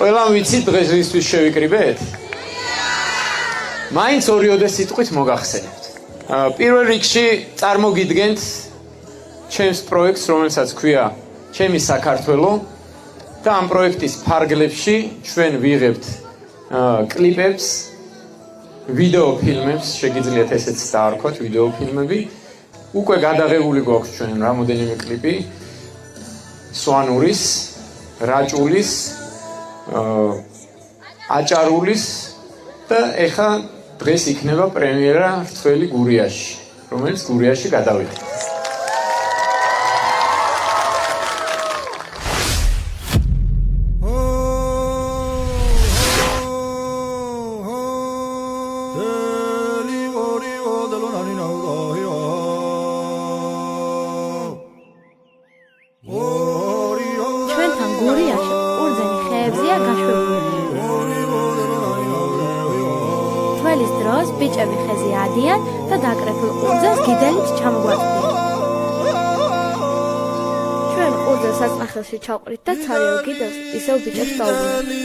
ყველამ ვიცით დღეს რისთვის შევიკრიბეთ? მაინც ორიოდე სიტყვით მოგახსენებთ. პირველ რიგში წარმოგიდგენთ ჩემს პროექტს, რომელსაც ქვია ჩემი საქართველო და ამ პროექტის ფარგლებში ჩვენ ვიღებთ კლიპებს, ვიდეო ფილმებს, შეგიძლიათ ესეც დაარქვათ, ვიდეო ფილმები. უკვე გადაღებული გვაქვს ჩვენ რამოდენიმე კლიპი სვანურის, რაჭულის, აჭარულის და ეხა დღეს იქნება პრემიერა რთველი გურიაში, რომელიც გურიაში გადავიღეთ. ჩვენთან გურიაში ყურძენი ხეებზეა გაშვებული. თველის დროს ბიჭები ხეზე ადიან და დაკრეფილ ყურძენს გიდელით ჩამოგვაწვდიან. ჩვენ ყურძენს საწნახელში ჩავყრით და ცარიელ გიდელს ისევ ბიჭებს დავუბრუნდით.